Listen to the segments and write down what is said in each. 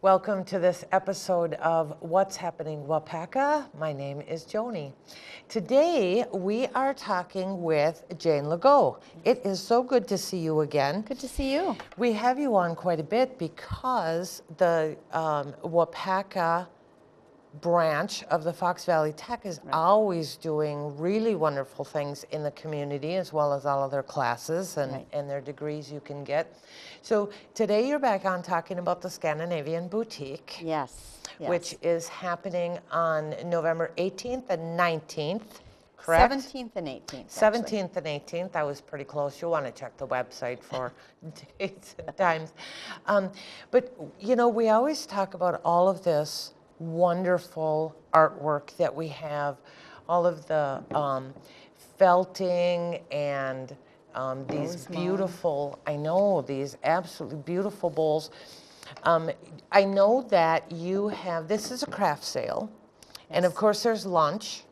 Welcome to this episode of What's Happening Waupaca. My name is Joni. Today we are talking with Jane Legault. It is so good to see you again. Good to see you. We have you on quite a bit because the Waupaca branch of the Fox Valley Tech is always doing really wonderful things in the community, as well as all of their classes and their degrees you can get. So today you're back on talking about the Scandinavian Boutique. Yes. Which is happening on November 18th and 19th, correct? 17th and 18th. 17th and 18th, I was pretty close. You'll want to check the website for dates and times. But, you know, we always talk about all of this wonderful artwork that we have, all of the felting and these beautiful, I know, these absolutely beautiful bowls. I know that you have, this is a craft sale, and of course there's lunch.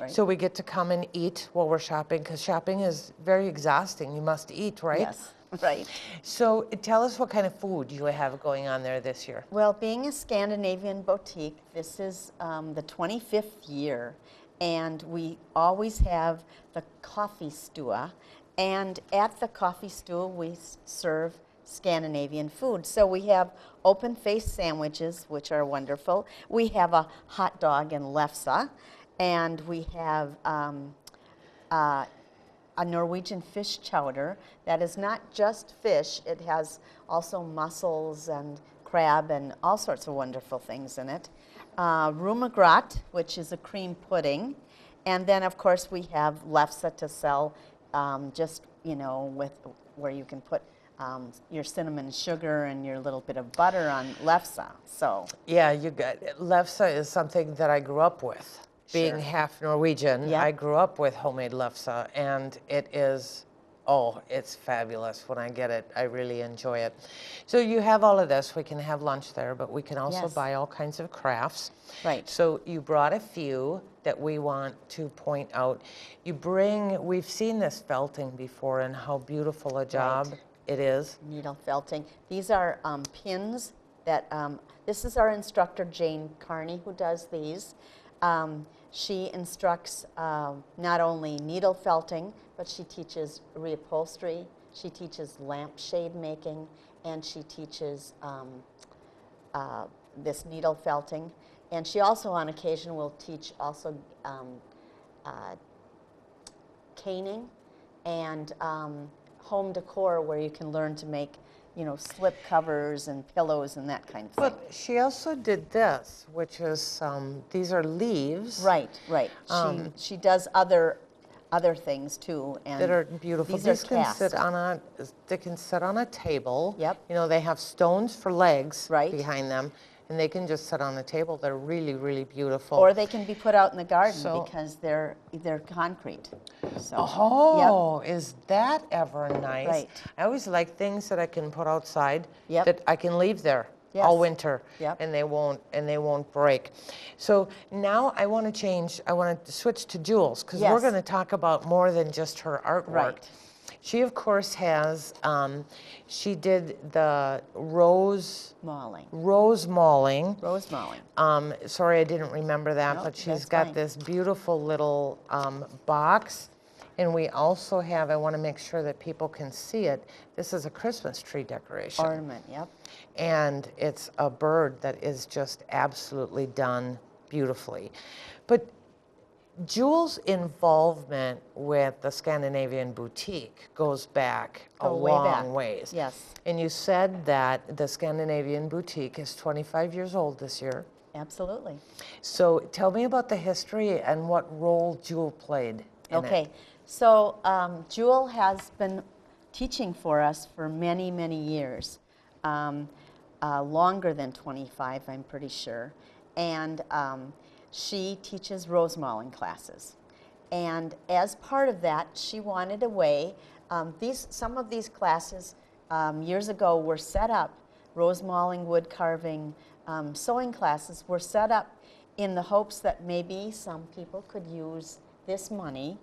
So we get to come and eat while we're shopping, because shopping is very exhausting. You must eat, right? Yes, right. So tell us what kind of food you have going on there this year. Well, being a Scandinavian boutique, this is the 25th year, and we always have the coffee stew, and at the coffee stew we serve Scandinavian food. So we have open-faced sandwiches, which are wonderful. We have a hot dog and lefse, and we have a Norwegian fish chowder that is not just fish, it has also mussels and crab and all sorts of wonderful things in it. Rumagrat, which is a cream pudding, and then of course we have lefse to sell, just, you know, with where you can put your cinnamon sugar and your little bit of butter on lefse. So yeah, you got lefse is something that I grew up with. Being half Norwegian, I grew up with homemade lefse, and it is, oh, it's fabulous when I get it. I really enjoy it. So you have all of this. We can have lunch there, but we can also buy all kinds of crafts. Right. So you brought a few that we want to point out. You bring, we've seen this felting before and how beautiful a job it is. Needle felting. These are pins that, this is our instructor, Jane Carney, who does these. She instructs not only needle felting, but she teaches reupholstery, she teaches lampshade making, and she teaches this needle felting. And she also, on occasion, will teach also caning and home decor, where you can learn to make, you know, slip covers and pillows and that kind of thing. But she also did this, which is, these are leaves. Right, right. She does other things too, and that are beautiful. These are can cast. they can sit on a table. Yep. You know, they have stones for legs behind them, and they can just sit on a table. They're really, really beautiful. Or they can be put out in the garden because they're concrete. So, oh, is that ever nice? Right. I always like things that I can put outside Yep. that I can leave there all winter, and they won't break. So now I want to switch to Jules, because we're going to talk about more than just her artwork. Right. She, of course, has, she did the Rosemaling. Sorry, I didn't remember that, but she's got this beautiful little box. And we also have, I want to make sure that people can see it, this is a Christmas tree decoration. Ornament, yep. And it's a bird that is just absolutely done beautifully. But Jules' involvement with the Scandinavian Boutique goes back a long ways. Yes. And you said that the Scandinavian Boutique is 25 years old this year. Absolutely. So tell me about the history and what role Jewel played in it. So Jewel has been teaching for us for many, many years, longer than 25, I'm pretty sure. And she teaches Rosemaling classes. And as part of that, she wanted a way, some of these classes years ago were set up, Rosemaling, wood carving, sewing classes were set up in the hopes that maybe some people could use this money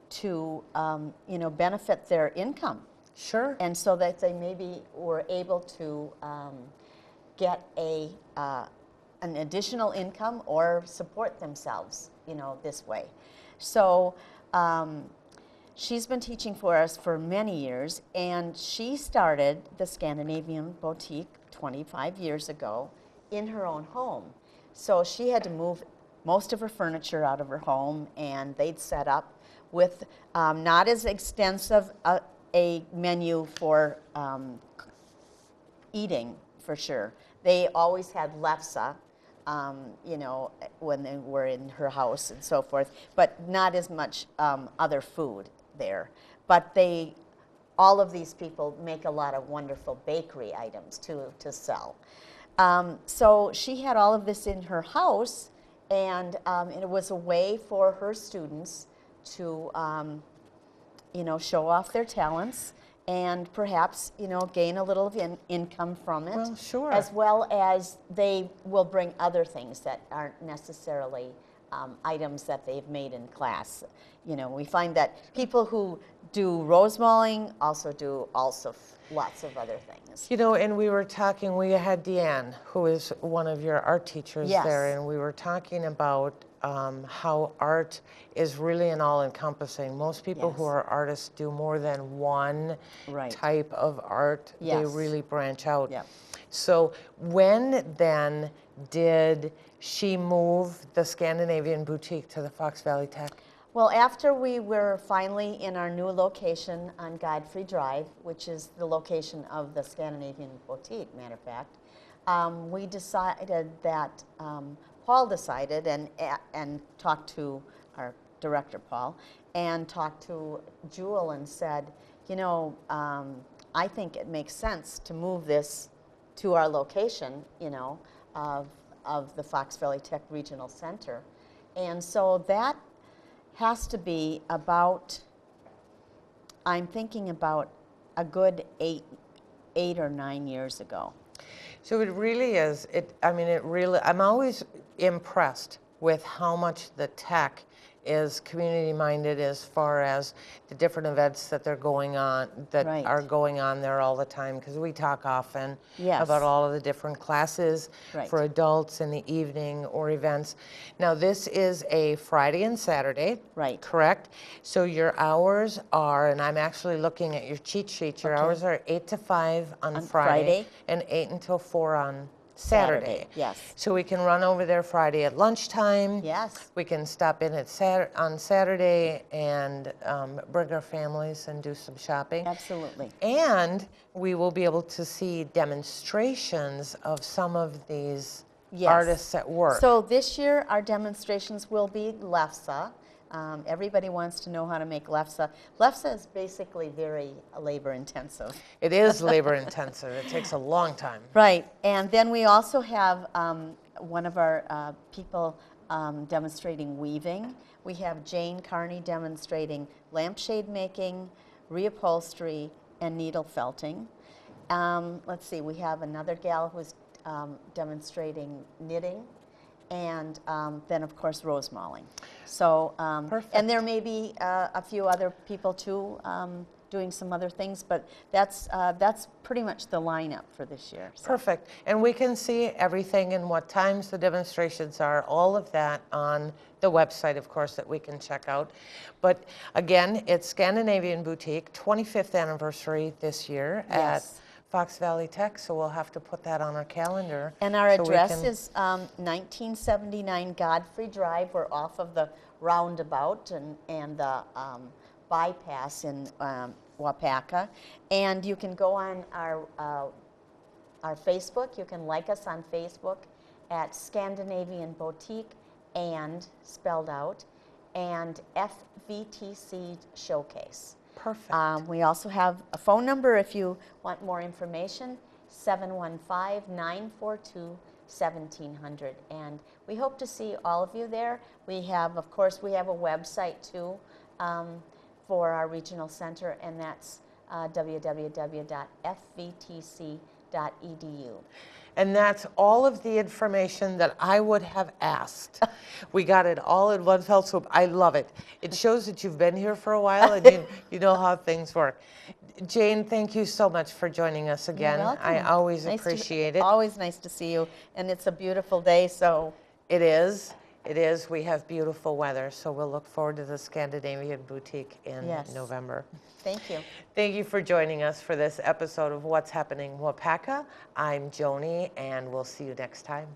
to you know, benefit their income. Sure. And so that they maybe were able to get an additional income or support themselves, this way. So she's been teaching for us for many years, and she started the Scandinavian Boutique 25 years ago in her own home. So she had to move most of her furniture out of her home, and they'd set up with not as extensive a menu for eating, for sure. They always had lefse, when they were in her house and so forth, but not as much other food there. But all of these people make a lot of wonderful bakery items to sell. So she had all of this in her house, and it was a way for her students to, show off their talents and perhaps, gain a little of income from it. Well, sure. As well as they will bring other things that aren't necessarily items that they've made in class. We find that people who do Rosemaling also do lots of other things. And we were talking, we had Deanne, who is one of your art teachers there, and we were talking about how art is really an all-encompassing. Most people who are artists do more than one type of art. They really branch out. Yep. So when then did she move the Scandinavian Boutique to the Fox Valley Tech? Well, after we were finally in our new location on Godfrey Drive, which is the location of the Scandinavian Boutique, matter of fact, we decided that, Paul decided and talked to our director, Paul, and talked to Jewel and said, I think it makes sense to move this to our location, of the Fox Valley Tech Regional Center. And so that has to be about, I'm thinking about a good eight or 9 years ago. So it really is, I'm always impressed with how much the tech is community-minded as far as the different events that they're going on, that are going on there all the time, because we talk often about all of the different classes for adults in the evening or events. Now this is a Friday and Saturday, correct? So your hours are, and I'm actually looking at your cheat sheet, your hours are 8 to 5 on Friday and 8 until 4 on Saturday. Yes. So we can run over there Friday at lunchtime. Yes. We can stop in on Saturday and bring our families and do some shopping. Absolutely. And we will be able to see demonstrations of some of these artists at work. So this year our demonstrations will be lefse. Everybody wants to know how to make lefse. Lefse is basically very labor intensive. It is labor intensive. It takes a long time. Right. And then we also have one of our people demonstrating weaving. We have Jane Carney demonstrating lampshade making, reupholstery, and needle felting. Let's see, we have another gal who's demonstrating knitting. And then, of course, Rosemaling. So, and there may be a few other people too doing some other things, but that's pretty much the lineup for this year. So. Perfect. And we can see everything and what times the demonstrations are, all of that on the website, of course, that we can check out. But again, it's Scandinavian Boutique, 25th anniversary this year at Fox Valley Tech, so we'll have to put that on our calendar. And our address is 1979 Godfrey Drive. We're off of the roundabout and the bypass in Waupaca. And you can go on our Facebook. You can like us on Facebook at Scandinavian Boutique and spelled out, and FVTC Showcase. Perfect. We also have a phone number if you want more information, 715-942-1700. And we hope to see all of you there. We have, of course, we have a website too for our regional center, and that's www.fvtc.edu. And that's all of the information that I would have asked. We got it all in one fell swoop. I love it. It shows that you've been here for a while and you know how things work. Jane, thank you so much for joining us again. You're welcome. I always appreciate it. Always nice to see you, and it's a beautiful day, so. It is. It is. We have beautiful weather, so we'll look forward to the Scandinavian boutique in November. Thank you. Thank you for joining us for this episode of What's Happening Waupaca. I'm Joni, and we'll see you next time.